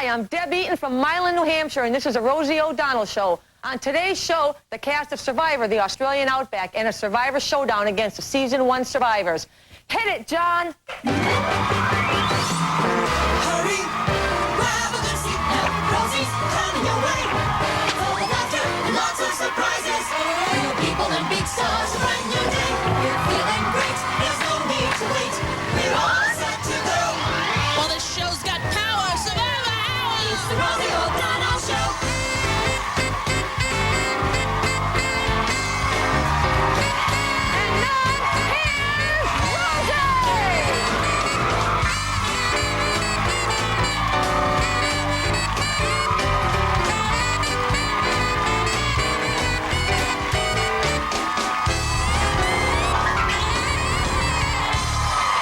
Hi, I'm Debb Eaton from Milan, New Hampshire, and this is a Rosie O'Donnell show. On today's show, the cast of Survivor, the Australian Outback, and a Survivor showdown against the Season 1 survivors. Hit it, John! Hurry, grab a good seat now. Rosie's coming your way. Full of laughter and lots of surprises. Real people and big stars to brighten your day. You're feeling great, there's no need to wait. We're all set to go. Well, this show's got power. Survivor hours. It's the Rosie O'Donnell Show. And now, here's Rosie!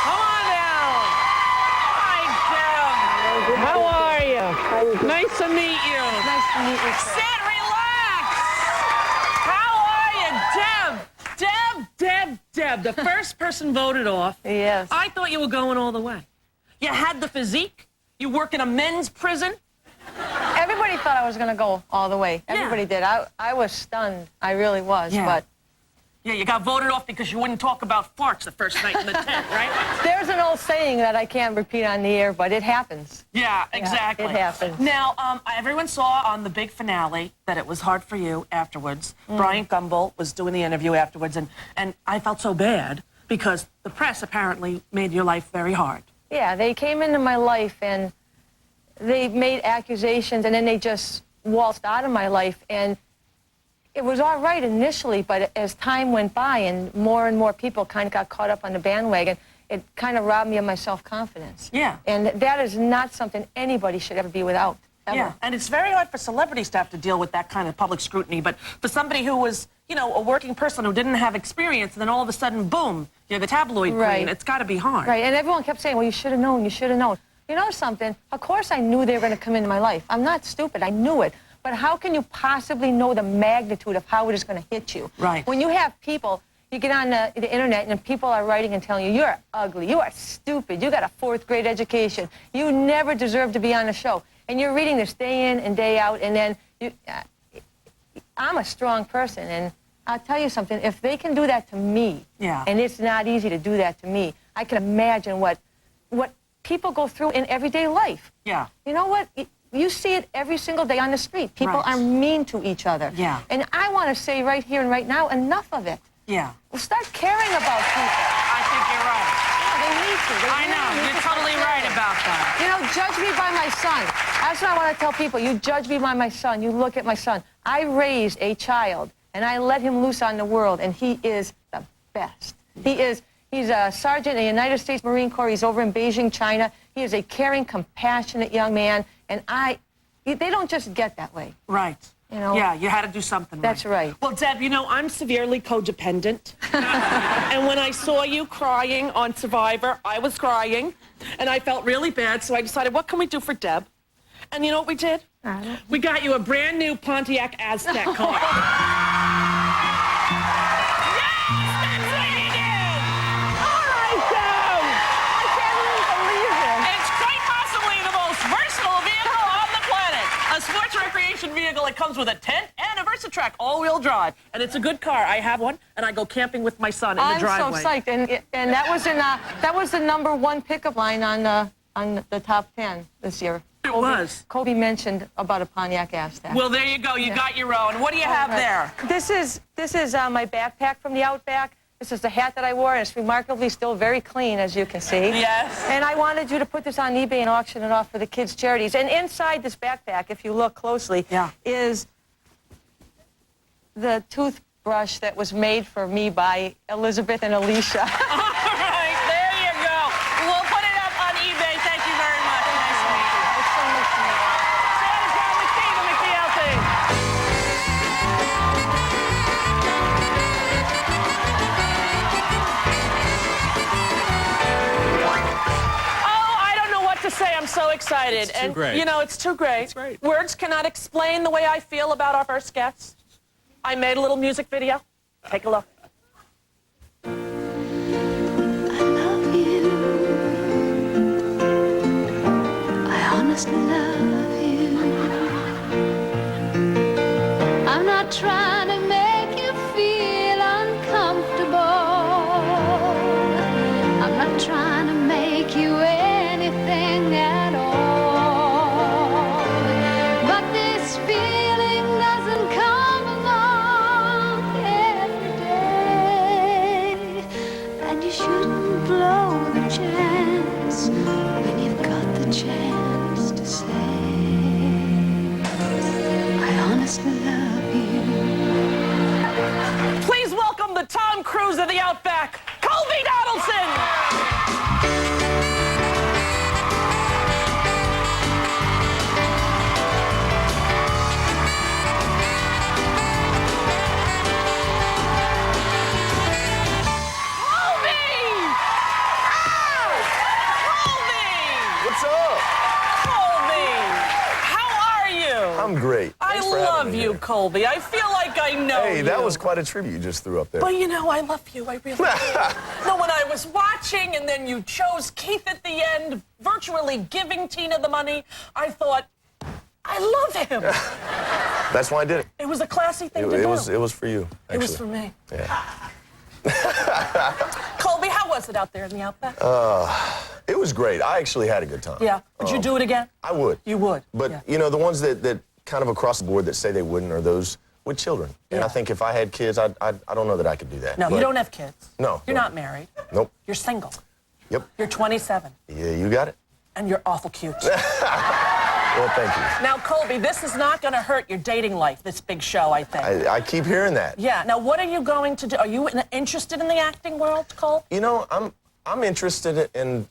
Come on down. Hi, Deb. How are you? Nice to meet you. Nice to meet you, sir. Sit, relax. How are you, Deb? Deb. The first person voted off. Yes. I thought you were going all the way. You had the physique. You work in a men's prison. Everybody thought I was going to go all the way. Yeah. Everybody did. I was stunned. I really was, Yeah. but... Yeah, you got voted off because you wouldn't talk about farts the first night in the tent, right? There's an old saying that I can't repeat on the air, but it happens. Yeah, exactly. it happens. Now, everyone saw on the big finale that it was hard for you afterwards. Brian Gumbel was doing the interview afterwards, and I felt so bad because the press apparently made your life very hard. Yeah, they came into my life and they made accusations and then they just waltzed out of my life. And it was all right initially, but as time went by and more people kind of got caught up on the bandwagon, it kind of robbed me of my self-confidence. Yeah. And that is not something anybody should ever be without, ever. Yeah, and it's very hard for celebrities to have to deal with that kind of public scrutiny, but for somebody who was, you know, a working person who didn't have experience, and then all of a sudden, boom, you're the tabloid Right. queen, it's got to be hard. Right, and everyone kept saying, well, you should have known, you should have known. You know something? Of course I knew they were going to come into my life. I'm not stupid, I knew it. But how can you possibly know the magnitude of how it is going to hit you? Right. When you have people, you get on the internet and people are writing and telling you, you're ugly, you are stupid, you got a 4th grade education, you never deserve to be on the show. And you're reading this day in and day out, and then I'm a strong person, and I'll tell you something, if they can do that to me, Yeah. and it's not easy to do that to me, I can imagine what people go through in everyday life. Yeah. You know what? You see it every single day on the street. People Right. are mean to each other. Yeah. And I want to say right here and right now, enough of it. Yeah. Well, start caring about people. I think you're right. They need to. They I really know, need you're to totally start right caring. about that. You know, judge me by my son. That's what I want to tell people. You judge me by my son. You look at my son. I raised a child, and I let him loose on the world, and he is the best. He's a sergeant in the United States Marine Corps. He's over in Beijing, China. He is a caring, compassionate young man, and they don't just get that way. Right. You know? Yeah, you had to do something. That's right. Well, Deb, you know, I'm severely codependent. And when I saw you crying on Survivor, I was crying, and I felt really bad, so I decided, what can we do for Deb? And you know what we did? We got you a brand new Pontiac Aztec car. Sports recreation vehicle. It comes with a tent and a Versatrack all-wheel drive, and it's a good car. I have one, and I go camping with my son in the driveway. I'm so psyched, and that was the #1 pickup line on the top 10 this year. It was. Colby mentioned about a Pontiac Aztec. Well, there you go. You got your own. What do you have there? This is my backpack from the Outback. This is the hat that I wore, and it's remarkably still very clean, as you can see. Yes. And I wanted you to put this on eBay and auction it off for the kids' charities. And inside this backpack, if you look closely, is the toothbrush that was made for me by Elizabeth and Alicia. All right, there you go. We'll put it up on eBay. Thank you very much. Nice to meet you. It's so nice to meet you. Say it down with Steve and McDLT. Say I'm so excited. It's too great. You know, it's too great. It's great. Words cannot explain the way I feel about our first guest. I made a little music video. Take a look. I love you. I honestly honestly love you. I'm not trying to make you feel uncomfortable. I'm not trying to make you anything at all. But this feeling doesn't come along every day. And you shouldn't blow the chance when you've got the chance to say, I honestly love you. Please welcome the Tom Cruise of the Outback, Colby Donaldson. What's up? Colby, how are you? I'm great. I Thanks for having love me you, here. Colby. I feel like I know Hey, you. that was quite a tribute you just threw up there. But you know, I love you. I really do. No, when I was watching and then you chose Keith at the end, virtually giving Tina the money, I thought, I love him. That's why I did it. It was a classy thing to do. It was for you, actually. It was for me. Yeah. Colby, how was it out there in the Outback? It was great. I actually had a good time. Yeah. Would you do it again? I would. You would. But, yeah. you know, the ones that kind of across the board that say they wouldn't are those with children. And Yeah. I think if I had kids, I don't know that I could do that. No, But- you don't have kids. No. You're no. not married. Nope. You're single. Yep. You're 27. Yeah, you got it. And you're awful cute. Well, thank you. Now, Colby, this is not going to hurt your dating life, this big show, I think. I keep hearing that. Yeah. Now, what are you going to do? Are you interested in the acting world, Cole? You know, I'm interested in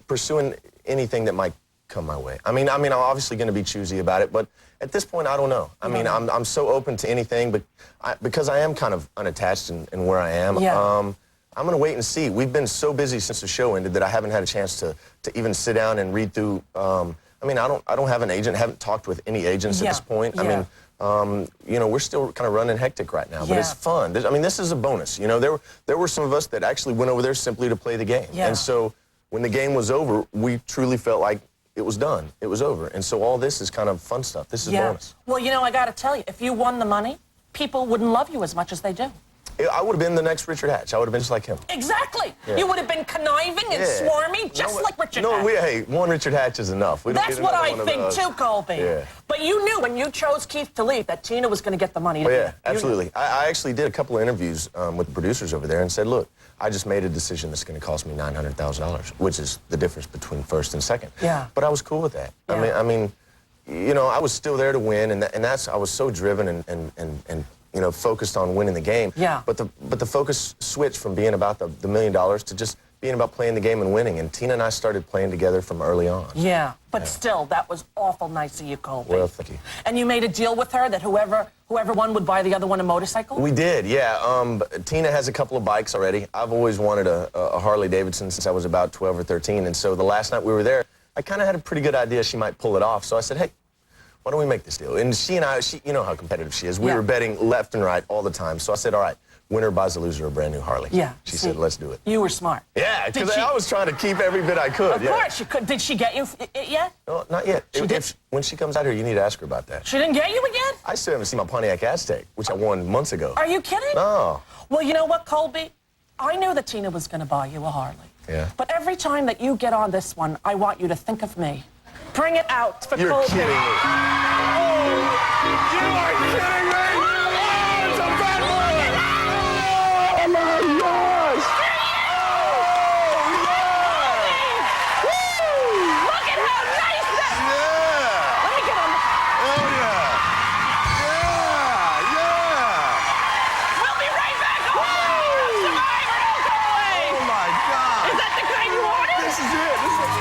pursuing anything that might come my way. I mean, I'm obviously going to be choosy about it, but at this point, I don't know. I mean, I'm so open to anything, but because I am kind of unattached in where I am. Yeah. I'm going to wait and see. We've been so busy since the show ended that I haven't had a chance to even sit down and read through. I mean, I don't have an agent. Haven't talked with any agents Yeah. at this point. Yeah. I mean, you know, we're still kind of running hectic right now, but Yeah. it's fun. I mean, this is a bonus. You know, there were some of us that actually went over there simply to play the game. Yeah. And so when the game was over, we truly felt like it was done. It was over. And so all this is kind of fun stuff. This is bonus. Well, you know, I got to tell you, if you won the money, people wouldn't love you as much as they do. I would have been the next Richard Hatch. I would have been just like him. Exactly. Yeah. You would have been conniving and Yeah. swarmy, just like Richard No, Hatch. hey, one Richard Hatch is enough. We don't That's need what another I one of think those. too, Colby. Yeah. But you knew when you chose Keith to leave that Tina was going to get the money. Oh, didn't yeah, you? You absolutely. I actually did a couple of interviews with the producers over there and said, look, I just made a decision that's going to cost me $900,000, which is the difference between first and second. Yeah. But I was cool with that. Yeah. I mean, you know, I was still there to win, and that's I was so driven and you know, focused on winning the game. Yeah. But the focus switched from being about the $1 million to just being about playing the game and winning. And Tina and I started playing together from early on. Yeah, but still, that was awful nice of you, Colby. Well, thank you. And you made a deal with her that whoever won would buy the other one a motorcycle? We did, yeah. Tina has a couple of bikes already. I've always wanted a Harley Davidson since I was about 12 or 13. And so the last night we were there, I kind of had a pretty good idea she might pull it off. So I said, hey, why don't we make this deal? And she and I, you know how competitive she is. We Yeah. were betting left and right all the time. So I said, all right, winner buys the loser a brand new Harley. Yeah. She see, said, let's do it. You were smart. Yeah, Did because she- I was trying to keep every bit I could. Of course, she could. Did she get you it yet? No, not yet. She did? When she comes out here, you need to ask her about that. She didn't get you again? I still haven't seen my Pontiac Aztec, which I won months ago. Are you kidding? No. Well, you know what, Colby? I knew that Tina was going to buy you a Harley. Yeah. But every time that you get on this one, I want you to think of me. Bring it out for You're Colby. kidding me. You are kidding me! Oh, it's a bad one! Oh, my gosh! Look at how nice that is! Yeah! Let me get on the... Oh, yeah! Yeah! Yeah! We'll be right back. Oh, Survivor, don't go away. Oh, my God! Is that the kind you ordered? This is it! This is...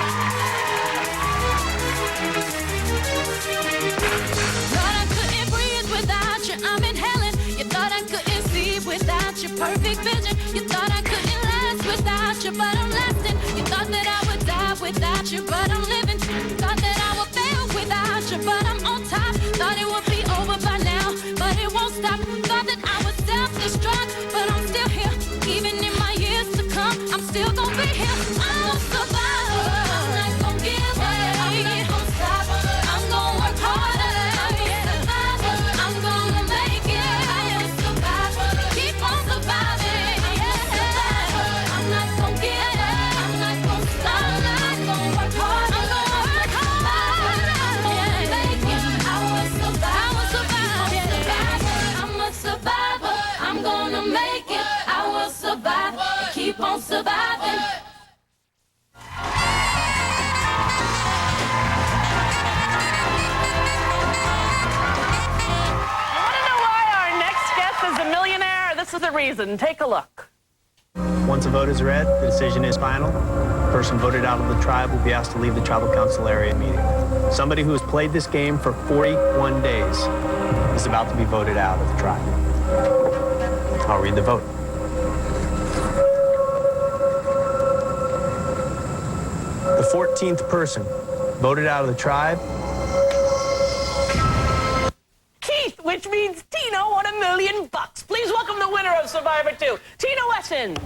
Thought I couldn't breathe without you, I'm inhaling. You thought I couldn't see without your perfect vision. You thought I couldn't last without you, but I'm lasting. You thought that I would die without you, but I'm living. Thought that I would fail without you, but I'm on top. Thought it would be over by now, but it won't stop. Thought that I would self-destruct, but I'm still here. Even in my years to come, I'm still gonna be here. I'm a survivor. I'm not gonna give up. I'm not gonna stop. is the reason. Take a look. Once a vote is read, the decision is final. The person voted out of the tribe will be asked to leave the tribal council area immediately. Somebody who has played this game for 41 days is about to be voted out of the tribe. I'll read the vote. The 14th person voted out of the tribe. Keith, which means Tina won $1 million. Please welcome the winner of Survivor 2, Tina Wesson.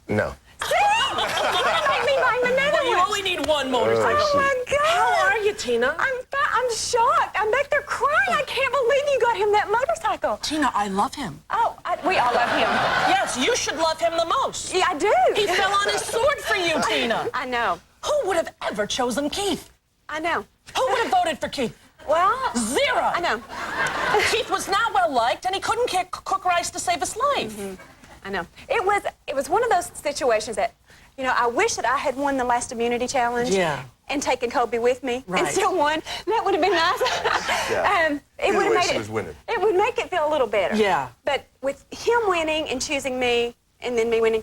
No. Well, you only need one motorcycle. Oh, my God. How are you, Tina? I'm shocked. I'm back there crying. I can't believe you got him that motorcycle. Tina, I love him. Oh, we all love him. Yes, you should love him the most. Yeah, I do. He fell on his sword for you, Tina. I know. Who would have ever chosen Keith? I know. Who would have voted for Keith? Well, Zero. I know. Keith was not well liked, and he couldn't cook rice to save his life. Mm-hmm. I know. It was one of those situations that, you know, I wish that I had won the last immunity challenge. Yeah. And taken Colby with me. Right. And still won. That would have been nice. Yeah. It would have made she was winning. It would make it feel a little better. Yeah. But with him winning and choosing me and then me winning,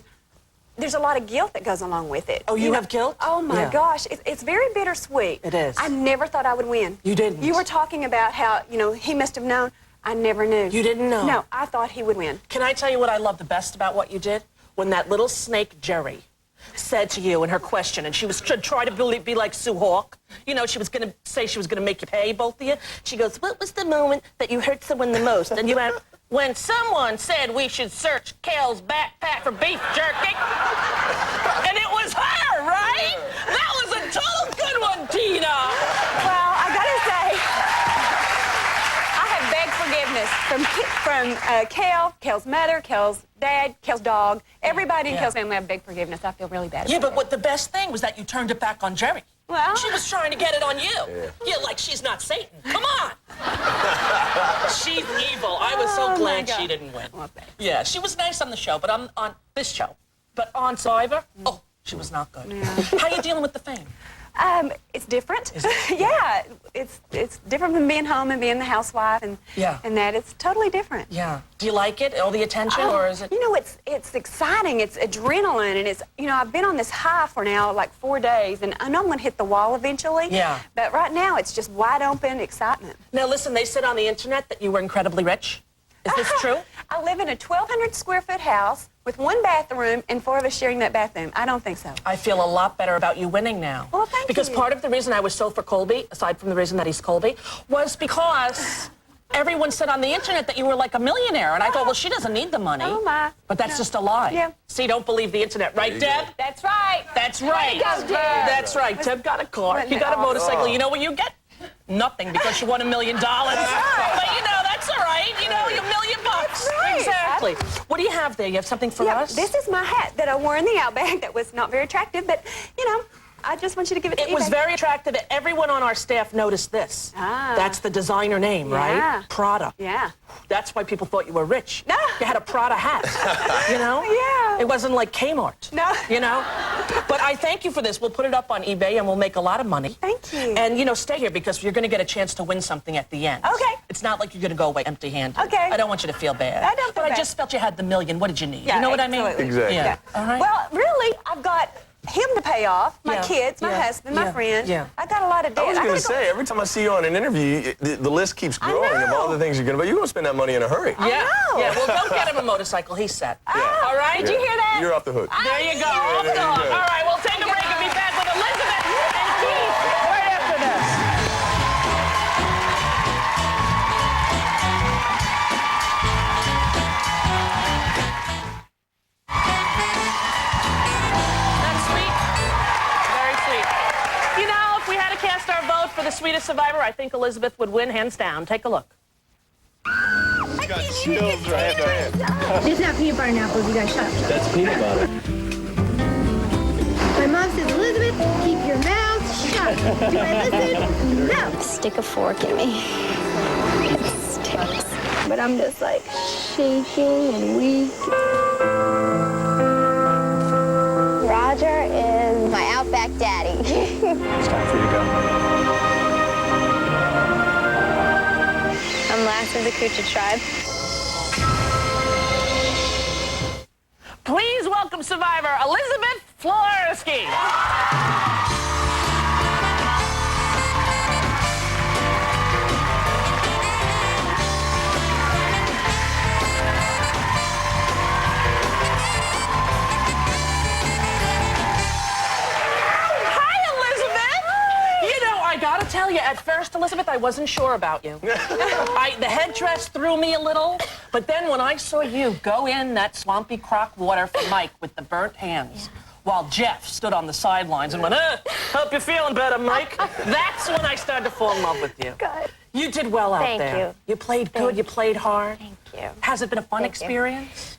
there's a lot of guilt that goes along with it. Oh, you have guilt? Oh, my Yeah. gosh. It's very bittersweet. It is. I never thought I would win. You didn't? You were talking about how, you know, he must have known. I never knew. You didn't know? No, I thought he would win. Can I tell you what I love the best about what you did? When that little snake, Jerry, said to you in her question, and she was trying to be like Sue Hawk. You know, she was going to say she was going to make you pay, both of you. She goes, what was the moment that you hurt someone the most? And you went, when someone said we should search Kale's backpack for beef jerky. And it was her, right? That was a total good one, Tina. Well, I got to say, I have begged forgiveness from Kale, Kale's mother, Kale's dad, Kale's dog. Everybody in Yeah. Kale's family, I begged forgiveness. I feel really bad Yeah, about but what the best thing was that you turned it back on Jerry. Well- She was trying to get it on you. Yeah, like she's not Satan. Come on. She's evil. I was so Oh, my glad God. she didn't win. Well, thanks. Yeah, she was nice on the show, but on this show. But on Survivor, oh, she was not good. How you dealing with the fame? It's different. Is it? Yeah, it's different from being home and being the housewife and Yeah. and that. It's totally different. Yeah. Do you like it? All the attention, or is it? You know, it's exciting. It's adrenaline, and it's, you know, I've been on this high for now like 4 days, and I know I'm going to hit the wall eventually. Yeah. But right now, it's just wide open excitement. Now listen, they said on the internet that you were incredibly rich. Is this true? I live in a 1,200 square foot house with 1 bathroom and 4 of us sharing that bathroom. I don't think so. I feel a lot better about you winning now. Well, thank because you. part of the reason I was so for Colby, aside from the reason that he's Colby, was because everyone said on the internet that you were like a millionaire. And I thought, well, she doesn't need the money. Oh, my. But that's just a lie. Yeah. See, don't believe the internet. Right, Deb? That's right. That's right. There you go, Deb. That's right. Deb got a car. Wasn't You it got a awesome? motorcycle. You know what you get? Nothing, because you won $1 million. But, you know, that's all right. You know, $1 million bucks. That's right. Exactly. What do you have there? You have something for Yeah, us? this is my hat that I wore in the Outback that was not very attractive, but, you know, I just want you to give it to It was eBay. very attractive. Everyone on our staff noticed this. Ah. That's the designer name, right? Yeah. Prada. Yeah. That's why people thought you were rich. No. You had a Prada hat, you know? Yeah. It wasn't like Kmart. No. You know? But I thank you for this. We'll put it up on eBay and we'll make a lot of money. Thank you. And, you know, stay here because you're going to get a chance to win something at the end. Okay. It's not like you're going to go away empty-handed. Okay. I don't want you to feel bad. I don't feel But I bad. just felt you had the million. What did you need? Yeah, you know what I mean? absolutely. Exactly. Yeah. Yeah. All right. Well, really, I've got him to pay off, my Yeah. kids, my Yeah. husband, my Yeah. friend. Yeah. I got a lot of debt. I was going to gotta go- say, every time I see you on an interview, the list keeps I growing of know. all the things you're going to buy. You're going to spend that money in a hurry. I yeah. know. Yeah. Well, don't get him a motorcycle. He's set. Oh, All right. Did you hear that? You're off the hook. There you go. Yeah, Off the there you hook. go. All right, we'll take a break and be back with Elizabeth and Keith right after this. That's sweet. Very sweet. You know, if we had to cast our vote for the sweetest survivor, I think Elizabeth would win hands down. Take a look. Got chills right there. It's not peanut butter and apples, you guys shut up. That's peanut butter. My mom says, Elizabeth, keep your mouth Do I listen? No. Stick a fork in me. It sticks. But I'm just like shaking and weak. Roger is my Outback daddy. It's time for you to go. I'm last of the Coochie tribe. Please welcome survivor Elizabeth Filarski. Tell you, at first, Elizabeth, I wasn't sure about you. The headdress threw me a little, but then when I saw you go in that swampy crock water for Mike with the burnt hands, while Jeff stood on the sidelines and went, hope you're feeling better, Mike. That's when I started to fall in love with you. Good. You did well out Thank there. you. You played good, you played hard. Thank you. Has it been a fun Thank you. experience?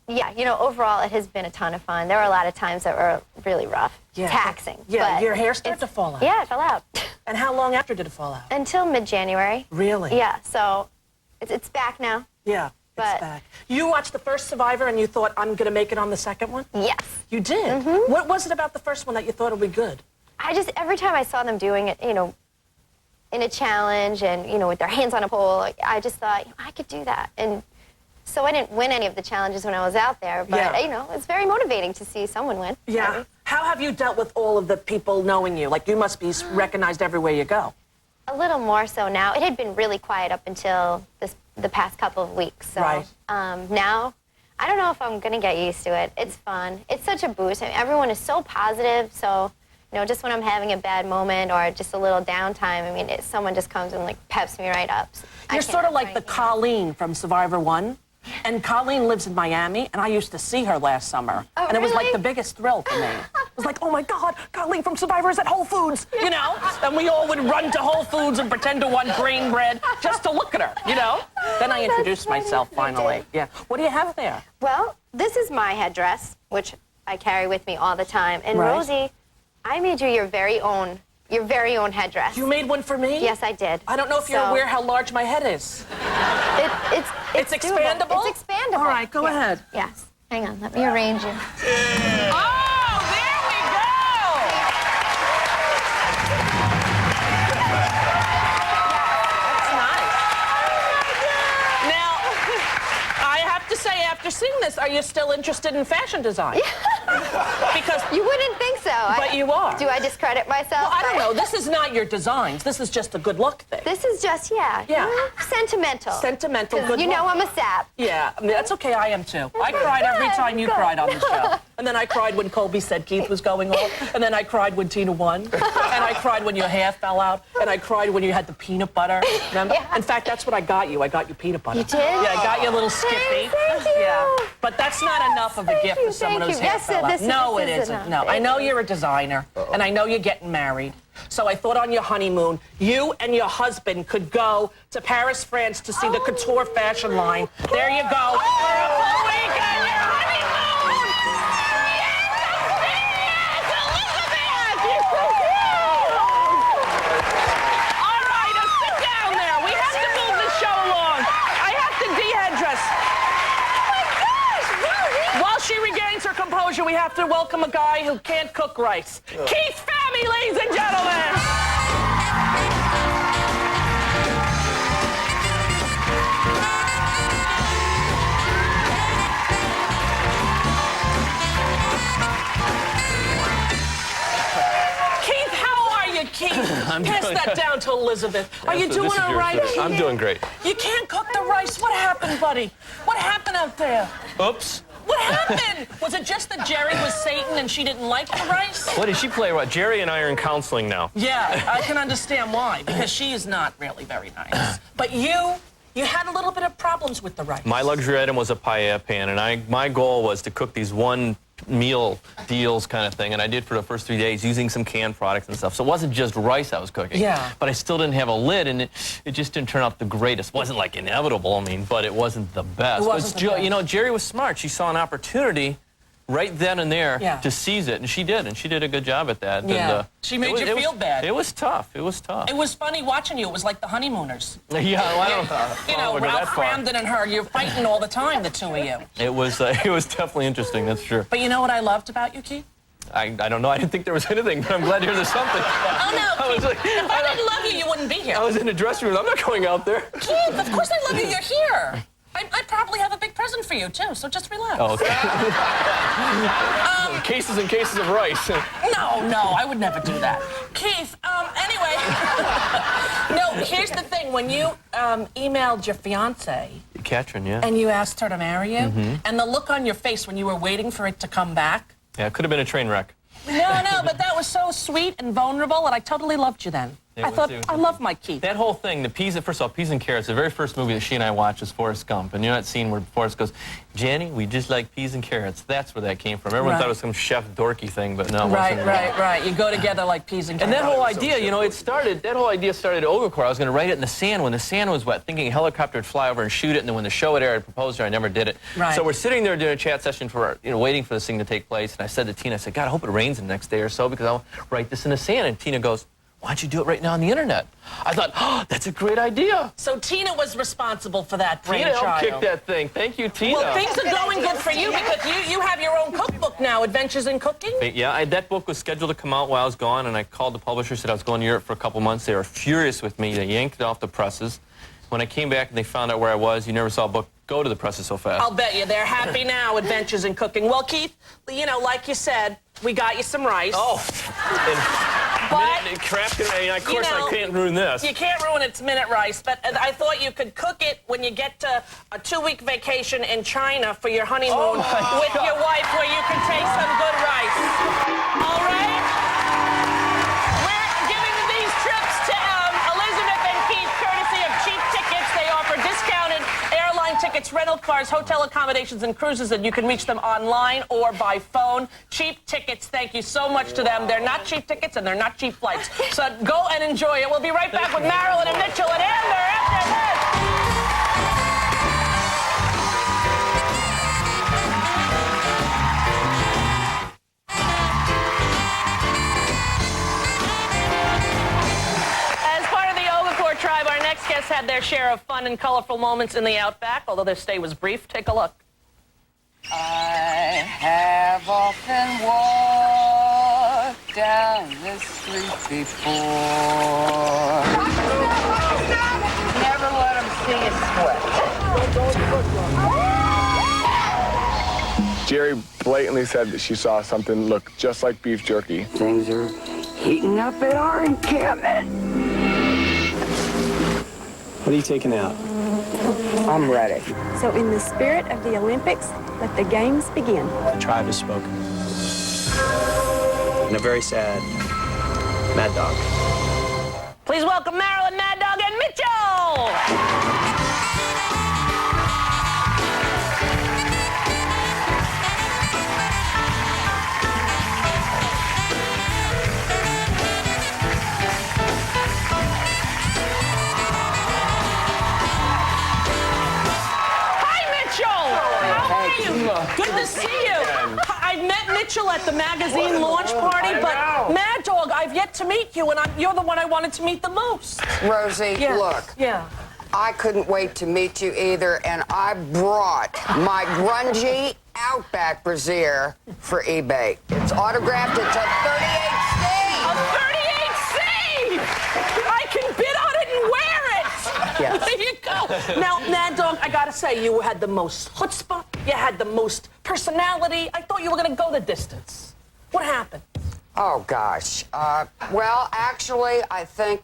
Yeah, you know, overall, it has been a ton of fun. There were a lot of times that were really rough, taxing. Yeah, but your hair started to fall out. Yeah, it fell out. And how long after did it fall out? Until mid-January. Really? Yeah, so it's back now. Yeah, But- it's back. You watched the first Survivor and you thought, I'm going to make it on the second one? Yes. You did? Mm-hmm. What was it about the first one that you thought would be good? Every time I saw them doing it, you know, in a challenge and, you know, with their hands on a pole, I just thought, you know, I could do that. And so I didn't win any of the challenges when I was out there, but, you know, it's very motivating to see someone win. Yeah. How have you dealt with all of the people knowing you? Like, you must be recognized everywhere you go. A little more so now. It had been really quiet up until the past couple of weeks. So, Right. Now, I don't know if I'm going to get used to it. It's fun. It's such a boost. I mean, everyone is so positive, so... You know, just when I'm having a bad moment or just a little downtime, I mean, someone just comes and, like, peps me right up. You're sort of like the Colleen from Survivor 1. And Colleen lives in Miami, and I used to see her last summer. Oh, and it was like really? the biggest thrill for me. It was like, oh, my God, Colleen from Survivor is at Whole Foods, you know? And we all would run to Whole Foods and pretend to want green bread just to look at her, you know? Then I introduced myself, finally. Yeah. What do you have there? Well, this is my headdress, which I carry with me all the time. And Right. Rosie, I made you your very own headdress. You made one for me? Yes, I did. I don't know if you're aware how large my head is. It's It's doable. expandable? It's expandable. All right, go ahead. Yes. Hang on, let me arrange you. Oh, there we go! That's nice. Now, I have to say, after seeing this, are you still interested in fashion design? Because You wouldn't think so. But you are. Do I discredit myself? well, I don't know. This is not your designs. This is just a good luck thing. This is just, Yeah. sentimental. Sentimental, 'Cause good you know luck. I'm a sap. Yeah, I mean, that's okay. I am too. I cried every time you cried on the show. And then I cried when Colby said Keith was going off. And then I cried when Tina won. And I cried when your hair fell out. And I cried when you had the peanut butter. Remember? Yeah. In fact, that's what I got you. I got you peanut butter. You did? Yeah, I got you a little Skippy. Thank you. Yeah. But that's not enough of a Thank gift you, for someone thank whose you. hair Yes, fell out. this is- No, this it is isn't. enough. No, I know you're a designer. And I know you're getting married. So I thought on your honeymoon, you and your husband could go to Paris, France to see the couture fashion line. There you go. For a full week on your honeymoon! Yes, Elizabeth! All right, now sit down there. We have to move the show along. I have to de-headdress. While she regains her composure, we have to welcome a guy who can't cook rice. Keith Famie, ladies and gentlemen! Keith, how are you, Keith? Pass that down to Elizabeth. Are you doing all right, Keith? I'm doing great. You can't cook the rice. What happened, buddy? What happened out there? Oops. What happened? Was it just that Jerry was Satan and she didn't like the rice? What did she play? What? Jerry and I are in counseling now. Yeah, I can understand why, because she is not really very nice. But you had a little bit of problems with the rice. My luxury item was a paella pan, and my goal was to cook these one meal deals kind of thing, and I did for the first 3 days using some canned products and stuff. So it wasn't just rice I was cooking. Yeah. But I still didn't have a lid, and it just didn't turn out the greatest. It wasn't like inevitable, I mean, but it wasn't the best. It wasn't the best. You know, Jerry was smart. She saw an opportunity right then and there Yeah. to seize it, and she did a good job at that. Yeah. And, She made you feel bad. It was tough. It was tough. It was funny watching you. It was like the honeymooners. Yeah, well, I don't You know, go that Ralph far. Cramden and her, you're fighting all the time, the two of you. It was definitely interesting, that's true. But you know what I loved about you, Keith? I don't know. I didn't think there was anything, but I'm glad to hear there's something. Oh, no, I was Keith, like, if I didn't love you, you wouldn't be here. I was in the dressing room. I'm not going out there. Keith, of course I love you. You're here. I probably have a big present for you, too, so just relax. Oh, okay. Cases and cases of rice. No, I would never do that. Keith, anyway. No, here's the thing. When you emailed your fiancée Katrin, yeah. and you asked her to marry you, and the look on your face when you were waiting for it to come back. Yeah, it could have been a train wreck. No, but that was so sweet and vulnerable, and I totally loved you then. I thought, I love my Keith. That whole thing, first of all, Peas and Carrots, the very first movie that she and I watched was Forrest Gump. And you know that scene where Forrest goes, Jenny, we just like peas and carrots. That's where that came from. Everyone thought it was some chef dorky thing, but no, it wasn't. Right. You go together like peas and carrots. And that whole idea, you know, that whole idea started at Ogrecourt. I was going to write it in the sand when the sand was wet, thinking a helicopter would fly over and shoot it, and then when the show would air, I'd propose to her. I never did it. Right. So we're sitting there doing a chat session waiting for this thing to take place, and I said to Tina, I said, God, I hope it rains the next day or so because I'll write this in the sand. And Tina goes, why don't you do it right now on the internet? I thought, oh, that's a great idea. So Tina was responsible for that Tina brainchild. helped kick that thing. Thank you, Tina. Well, things are going good for you because you have your own cookbook now, Adventures in Cooking. Yeah, that book was scheduled to come out while I was gone, and I called the publisher, said I was going to Europe for a couple months. They were furious with me. They yanked it off the presses. When I came back and they found out where I was, you never saw a book go to the presses so fast. I'll bet you they're happy now, Adventures in Cooking. Well, Keith, you know, like you said, we got you some rice. Oh. But, of course, I can't ruin this. You can't ruin its minute rice, but I thought you could cook it when you get to a 2-week vacation in China for your honeymoon with your wife where you can taste some good rice. All right? We're giving these trips to Elizabeth and Keith courtesy of Cheap Tickets. They offer discounted airline tickets, rental cars, hotel accommodations, and cruises, and you can reach them online or by phone. Cheap Tickets, thank you so much to them. They're not cheap tickets and they're not cheap flights. So go and enjoy it. We'll be right back with Marilyn and Mitchell and Amber after this. As part of the Ogrecourt tribe, our next guests had their share of fun and colorful moments in the Outback, although their stay was brief. Take a look. I have often walked down this street before. Never let them see you sweat. Jerry blatantly said that she saw something look just like beef jerky. Things are heating up at our encampment. What are you taking out? I'm ready. So in the spirit of the Olympics, let the games begin. The tribe has spoken. And a very sad Mad Dog. Please welcome Marilyn, Mad Dog, and Mitchell! Good to see you. I met Mitchell at the magazine launch party, but Mad Dog, I've yet to meet you, and you're the one I wanted to meet the most. Rosie, look. Yeah. I couldn't wait to meet you either, and I brought my grungy Outback brassiere for eBay. It's autographed. It's a 38C. A 38C! I can bid on it and wear it. Yes. There you go. Now, Mad Dog, I gotta say, you had the most chutzpah. You had the most personality. I thought you were gonna go the distance. What happened? Oh, gosh. Well, actually, I think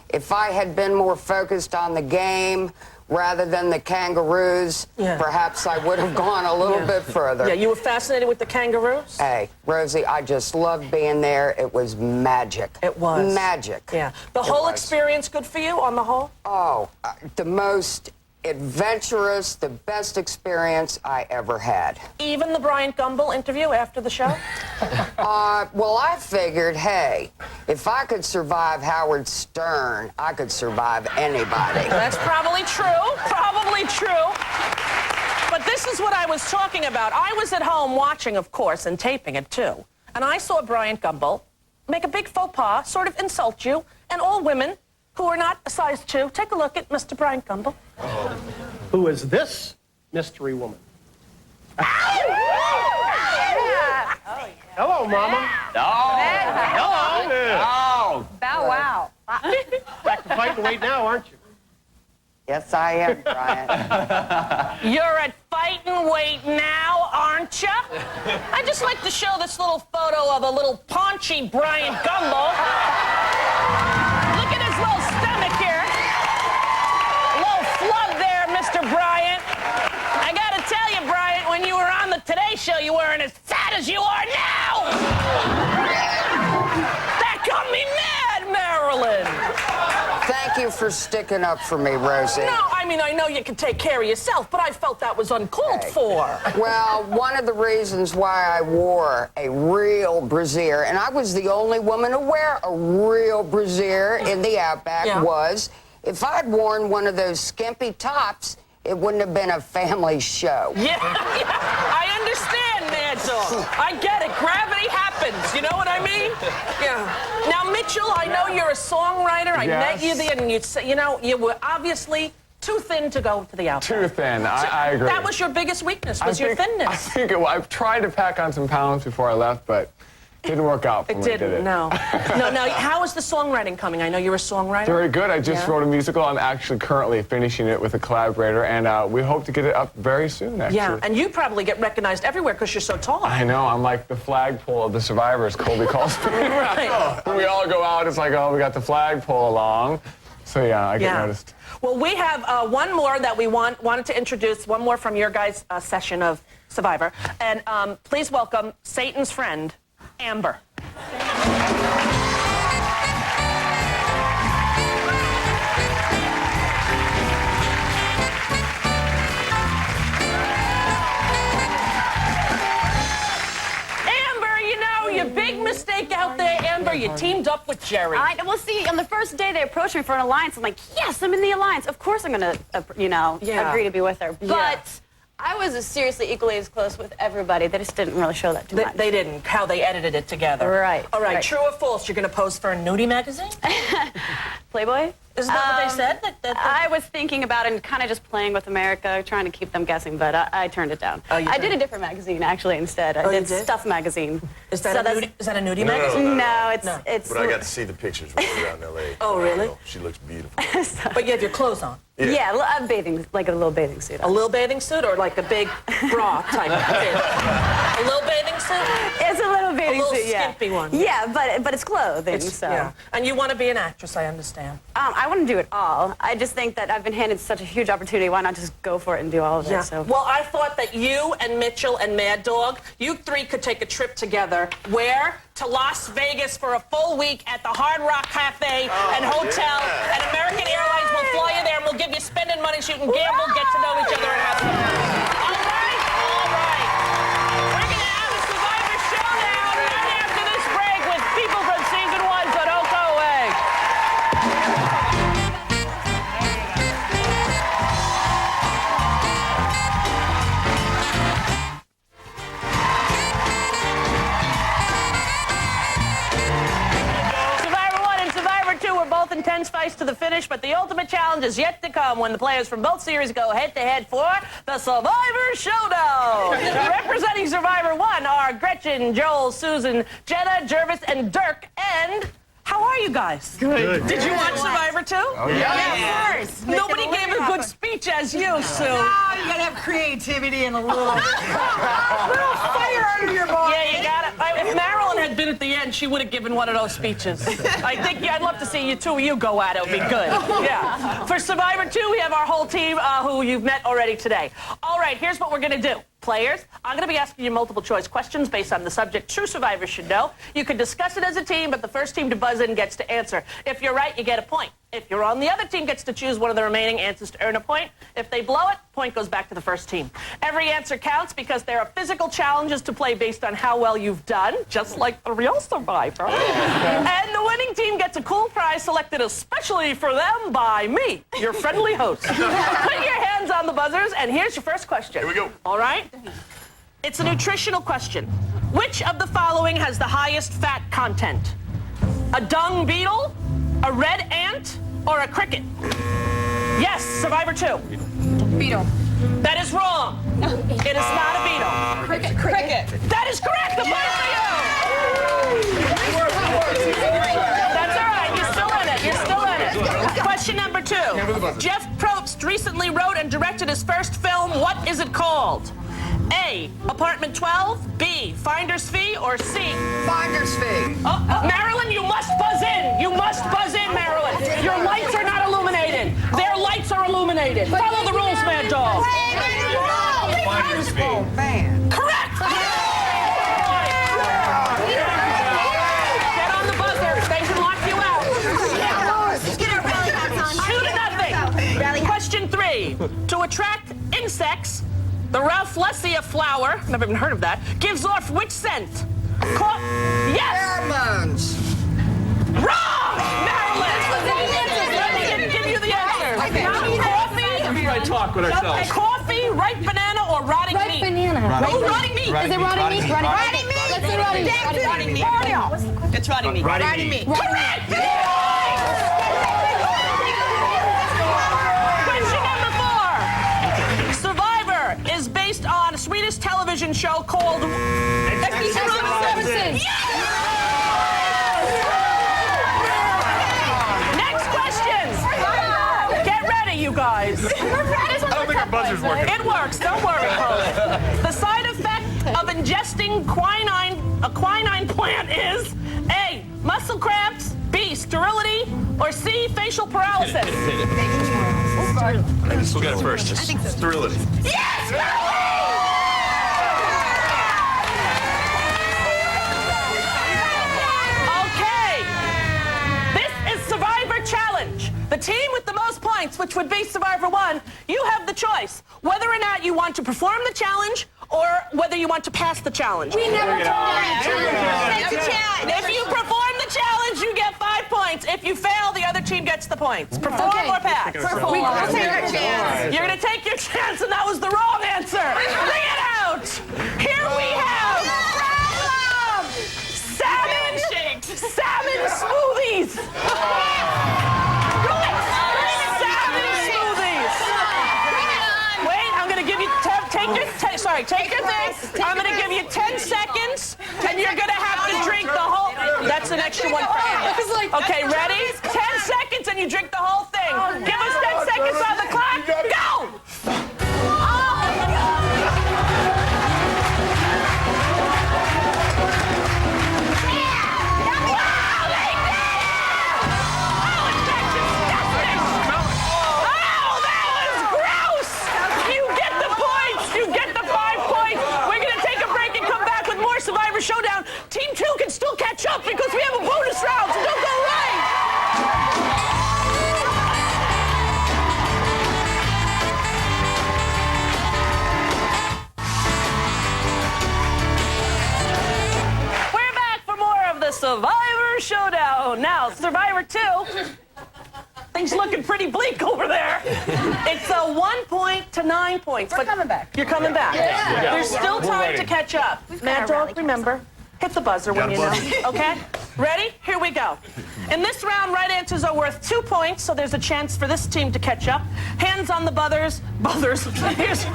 if I had been more focused on the game rather than the kangaroos, perhaps I would have gone a little bit further. Yeah, you were fascinated with the kangaroos? Hey, Rosie, I just loved being there. It was magic. It was. Magic. Yeah. The whole experience good for you on the whole? Oh, the most adventurous, the best experience I ever had. Even the Bryant Gumbel interview after the show? Well, I figured, hey, if I could survive Howard Stern, I could survive anybody. That's probably true. Probably true. But this this is what I was talking about. I was at home watching, of course, and taping it, too. And I saw Bryant Gumbel make a big faux pas, sort of insult you, and all women who are not a size 2. Take a look at Mr. Bryant Gumbel. Who is this mystery woman? Hello, Mama. Hello. Bow wow. Back to fight and wait now, aren't you? Yes, I am, Brian. You're at fight and wait now, aren't you? I just like to show this little photo of a little paunchy Bryant Gumbel. Look at his little stomach here. A little flub there, Mr. Bryant. I gotta tell you, Bryant, when you were on the Today Show, you weren't as fat as you are now. That got me mad, Marilyn. Thank you for sticking up for me, Rosie. No, I mean, I know you can take care of yourself, but I felt that was uncalled for. Well, one of the reasons why I wore a real brassiere, and I was the only woman to wear a real brassiere in the Outback, was if I'd worn one of those skimpy tops, it wouldn't have been a family show. Yeah, I understand, Mad Dog. I get it. Gravity happens. You know what I mean? Yeah. Now, Mitchell, I know you're a songwriter. I met you there, and you were obviously too thin to go to the Outback. Too thin. I agree. That was your biggest weakness, was your thinness. I think I've tried to pack on some pounds before I left, but it didn't work out for me, did it? No. No, now, how is the songwriting coming? I know you're a songwriter. Very good. I just wrote a musical. I'm actually currently finishing it with a collaborator, and we hope to get it up very soon, actually. Yeah, and you probably get recognized everywhere because you're so tall. I know. I'm like the flagpole of the survivors, Colby calls me. Right. When we all go out, it's like, oh, we got the flagpole along. So, yeah, I get noticed. Well, we have one more that we wanted to introduce, one more from your guys' session of Survivor. And please welcome Satan's friend, Amber. Your big mistake out there, Amber, you teamed up with Jerry. Well, see, on the first day they approached me for an alliance. I'm like, yes, I'm in the alliance. Of course I'm going to, agree to be with her. But I was seriously equally as close with everybody. They just didn't really show that too much. They didn't, how they edited it together. Right. All right, true or false, you're going to pose for a nudie magazine? Playboy? Isn't that what they said? I was thinking about it and kind of just playing with America, trying to keep them guessing, but I turned it down. I did a different magazine, actually, instead. I did Stuff Magazine. Is that a nudie magazine? No, it's... But I got to see the pictures when we were out in L.A. Oh, really? She looks beautiful. But you have your clothes on. Yeah, a little bathing suit. A little bathing suit or like a big bra type? A little bathing suit? It's a little bathing suit, yeah. A little skimpy one. Yeah, but it's clothing, so... Yeah. And you want to be an actress, I understand. I want to do it all. I just think that I've been handed such a huge opportunity. Why not just go for it and do all of it? So. Well, I thought that you and Mitchell and Mad Dog, you three could take a trip together. Where? To Las Vegas for a full week at the Hard Rock Cafe and Hotel. And American Airlines will fly you there and we'll give you spending money so you can gamble, get to know each other, and have fun. All right? All right. We're going to have a Survivor Showdown right after this break with people from Season 1, so don't go away. Both intense fights to the finish, but the ultimate challenge is yet to come when the players from both series go head-to-head for the Survivor Showdown. Representing Survivor 1 are Gretchen, Joel, Susan, Jenna, Jervis, and Dirk. And how are you guys? Good. Did you watch Survivor 2? Oh, Yeah, of course. Nobody gave a good speech as you, Sue. You gotta have creativity and a little fire under your body. Yeah, you got it. If Marilyn had been at the end, she would have given one of those speeches. I'd love to see you two of you go at it. It would be good. Yeah. For Survivor 2, we have our whole team who you've met already today. All right, here's what we're going to do. Players, I'm going to be asking you multiple choice questions based on the subject true survivors should know. You can discuss it as a team, but the first team to buzz in gets to answer. If you're right, you get a point. If you're on, the other team gets to choose one of the remaining answers to earn a point. If they blow it, point goes back to the first team. Every answer counts because there are physical challenges to play based on how well you've done, just like the real Survivor. And the winning team gets a cool prize selected especially for them by me, your friendly host. Put your hands hands on the buzzers, and here's your first question. Here we go. All right? It's a nutritional question. Which of the following has the highest fat content? A dung beetle, a red ant, or a cricket? Yes, Survivor 2. Beetle. That is wrong. It is not a beetle. Cricket. That is correct. The point for you. That's all right. You're still in it. You're still in it. Question number 2. Jeff Probst recently wrote and directed his first film. What is it called? A, Apartment 12, B, Finder's Fee, or C? Finder's fee. Marilyn, you must buzz in. You must buzz in, Marilyn. Your lights are not illuminated. Their lights are illuminated. Follow the rules, Mad Dog. Finder's fee. Oh, man. Correct. Get on the buzzer. They can lock you out. Let's get our rally hats on. 2-0. Question 3. To attract insects, the Rafflesia flower, never even heard of that, gives off which scent? Yes! Pheromones. Wrong! Marilyn! Let me give you the answer. Coffee, I talk with ourselves. coffee, ripe banana, or rotting meat? Banana. Oh, rotting meat. Is it rotting meat? Rotting meat. Let's say rotting meat. Rotting meat. It's rotting meat. Rotting meat. Correct! Question number 4. Survivor is based on a Swedish television show called... Next question. Get ready, you guys. I don't think our buzzer's working. It works. Don't worry, Colby. The side effect of ingesting a quinine plant is A, muscle cramps, B, sterility, or C, facial paralysis. I think we'll get it first. Just sterility. Yes, Marilyn! Okay. This is Survivor Challenge. The team with the most points, which would be Survivor 1, you have the choice whether or not you want to perform the challenge or whether you want to pass the challenge. We never told If you perform the challenge, you get 5 points. If you fail, the other team gets the points. Perform or pass? Perform. We'll take our chance. You're going to take your chance, and that was the wrong answer. Bring it out. Here we have salmon smoothies. Salmon smoothies. Wait, I'm going to give you take your thing. I'm going to give you 10 seconds, and you're going to have to drink the whole. That's an extra one for you. Okay, ready? 10 seconds, and you drink the whole thing. Give us 10 seconds on the clock. Go! Survivor Showdown. Team 2 can still catch up because we have a bonus round, so don't go away. We're back for more of the Survivor Showdown. Now, Survivor 2, things looking pretty bleak over there. It's a 1 point to 9 points. We're coming back. You're coming back. Yeah. There's still time to catch up. Mad Dog, remember, hit the buzzer when you know. Okay? Ready? Here we go. In this round, right answers are worth 2 points, so there's a chance for this team to catch up. Hands on the buzzers. Here's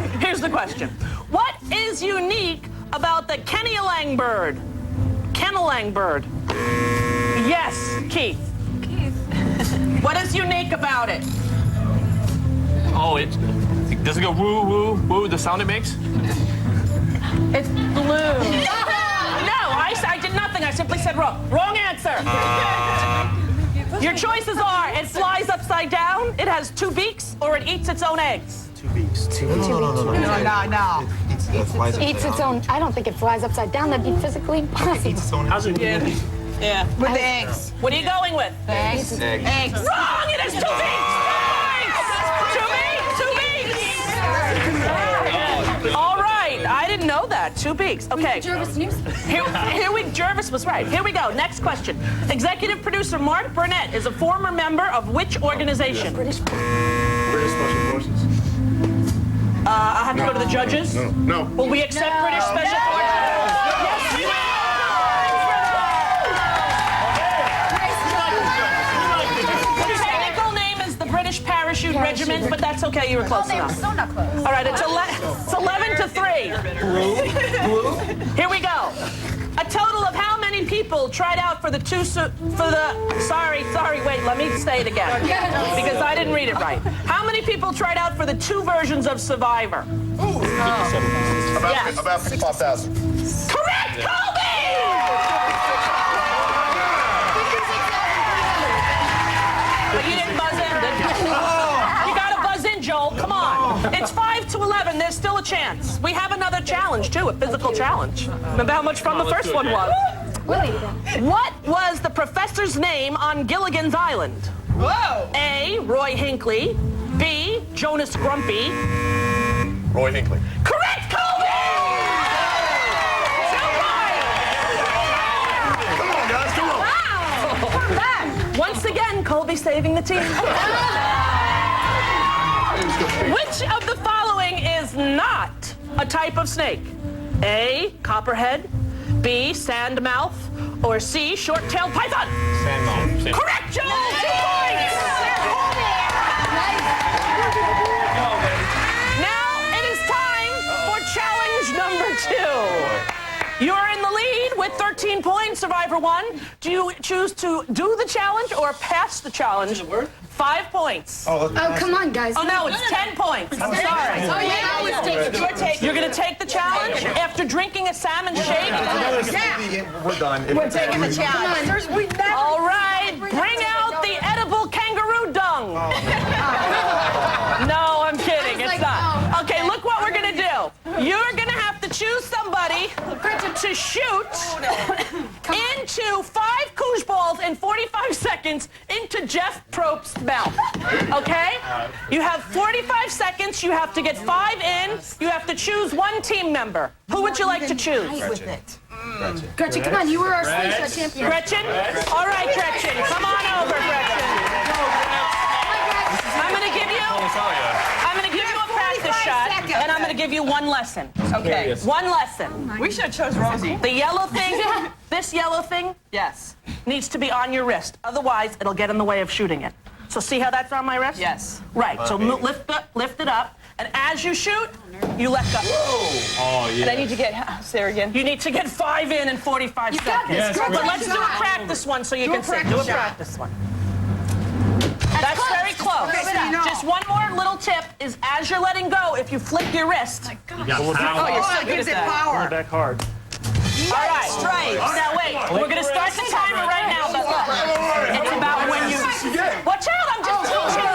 the question. What is unique about the Kennelang bird? Kennelang bird. Yes, Keith. What is unique about it? Oh, does it go woo, woo, woo, the sound it makes? It's blue. No, I did nothing. I simply said wrong. Wrong answer. Your choices are it flies upside down, it has 2 beaks, or it eats its own eggs. 2 beaks. No. Eats its own. I don't think it flies upside down. That'd be physically impossible. How's it? Yeah. With the eggs. What are you going with? Eggs. Eggs. Wrong! It has 2 beaks! 2 beaks! 2 beaks! All right. I didn't know that. 2 beaks. Okay. Jervis News. Jervis was right. Here we go. Next question. Executive producer Mark Burnett is a former member of which organization? British Special Forces. I have to go to the judges? No. Will we accept British Special Forces? Yes, we will. The technical name is the British Parachute Regiment, but that's okay, you were close enough. So not close. All right, it's 11 to 3. Here we go. A total of how many people tried out for the sorry, wait, let me say it again. Because I didn't read it right. How many people tried out for the 2 versions of Survivor? About 55,000. Correct, Colby! But you didn't buzz in, did you? You gotta buzz in, Joel, come on. It's 5 to 11, there's still a chance. We have another challenge, too, a physical challenge. Remember how much fun the first one was? What was the professor's name on Gilligan's Island? Whoa! A, Roy Hinckley. B, Jonas Grumpy. Roy Hinckley. Correct, Colby! 2 points! Come on, guys, come on. Wow! Come back. Once again, Colby saving the team. Which of the following is not a type of snake? A, copperhead. B, sandmouth. Or C, short-tailed python? Sandmouth. Correct, Joel! 2 points! Now it is time for challenge number 2. You're in the lead with 13 points, Survivor 1. Do you choose to do the challenge or pass the challenge? 5 points. Oh, come on, guys. Oh, no, it's 10 points. I'm sorry. Oh, yeah, I was taking You're going to take the challenge after drinking a salmon shake? We're done. We're taking the challenge. All right, bring out the edible kangaroo dung. No, I'm kidding. It's not. Okay, look what we're going to do. You're going to have to choose somebody to shoot into 5 koosh balls in 45 seconds into Jeff Probst's mouth. Okay? You have 45 seconds. You have to get 5 in. You have to choose 1 team member. Who would you like to choose? Gretchen, come on, you were our slingshot champion. Gretchen? All right, Gretchen. Come on over, Gretchen. I'm going to give you a practice shot, and I'm going to give you 1 lesson. Okay. 1 lesson. We should have chose Rosie. The yellow thing, this yellow thing, Yes. needs to be on your wrist. Otherwise, it'll get in the way of shooting it. So see how that's on my wrist? Yes. Right. So lift it up, and as you shoot, you let go. Oh, yeah. And I need to get, say it again. You need to get 5 in 45 seconds. Yes, But let's do a practice one so you can see. Do a practice one. That's very close. Okay, so you know. Just one more little tip is as you're letting go, if you flick your wrist. Oh, you're so good at that. Power. Back hard. All right. Straight. Now wait, we're gonna start the timer right now. But look, it's about when you. Watch out! I'm just teaching you.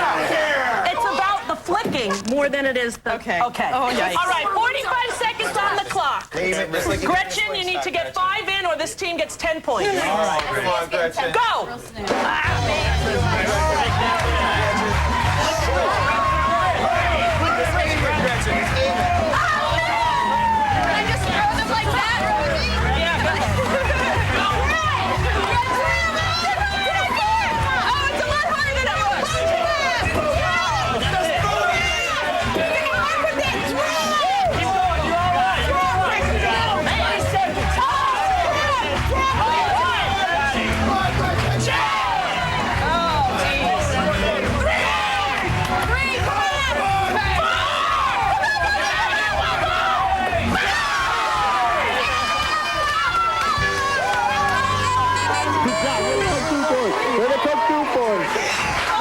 It's about the flicking more than it is the. Okay. Okay. Oh, yikes. All right. 45 seconds on the clock. Gretchen, you need to get 5 in, or this team gets 10 points. All right, come on, Gretchen. Go. I just throw them like that, Rosie. Yeah. Go. Oh, it's a lot harder than it looks.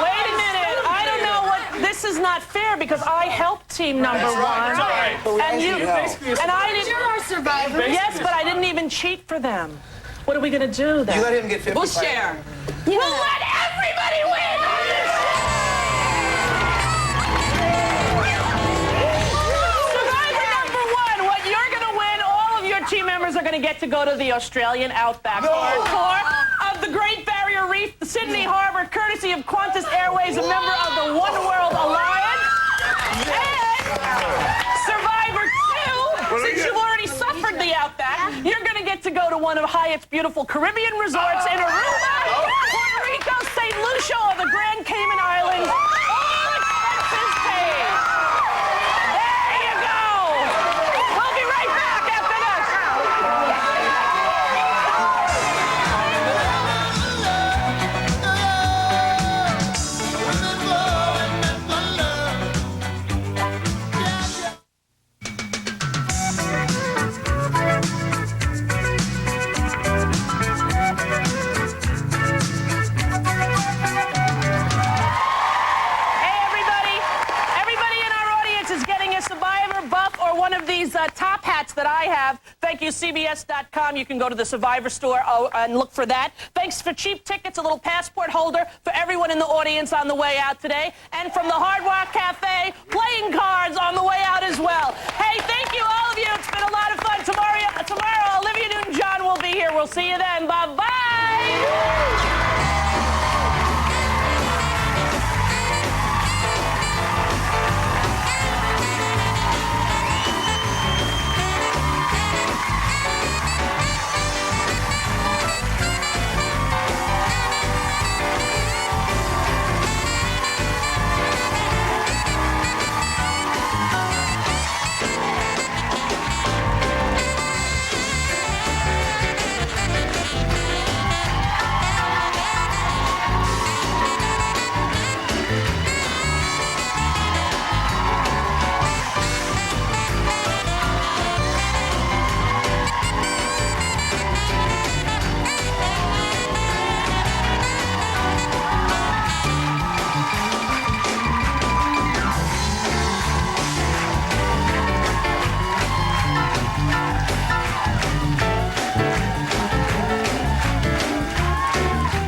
Wait a minute. I don't know what. This is not fair because I helped team number 1. And you. And I didn't. You're our survivor. Yes, but I didn't even cheat for them. What are we gonna do then? You let him get 50. We'll share. We'll let everybody win! Survivor number 1, what you're gonna win, all of your team members are gonna get to go to the Australian Outback Hardcore of the Great Barrier Reef, Sydney Harbor, courtesy of Qantas Airways, a member of the One World Alliance. And Survivor 2, since you've already suffered the Outback, you're gonna get to go to one of Hyatt's beautiful Caribbean resorts in Aruba, Puerto Rico, St. Lucia, or the Grand Cayman Islands. All expenses paid. There you that I have. Thank you, CBS.com. You can go to the Survivor store and look for that. Thanks for cheap tickets, a little passport holder for everyone in the audience on the way out today. And from the Hard Rock Cafe, playing cards on the way out as well. Hey, thank you, all of you. It's been a lot of fun. Tomorrow, Olivia Newton-John will be here. We'll see you then. Bye-bye.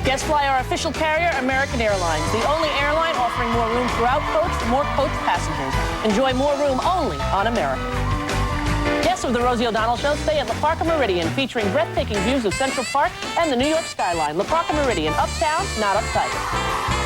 Guest fly our official carrier, American Airlines, the only airline offering more room throughout coach for more coach passengers. Enjoy more room only on American. Guests of the Rosie O'Donnell Show stay at La Parca Meridian, featuring breathtaking views of Central Park and the New York skyline. La Parca Meridian, uptown, not uptight.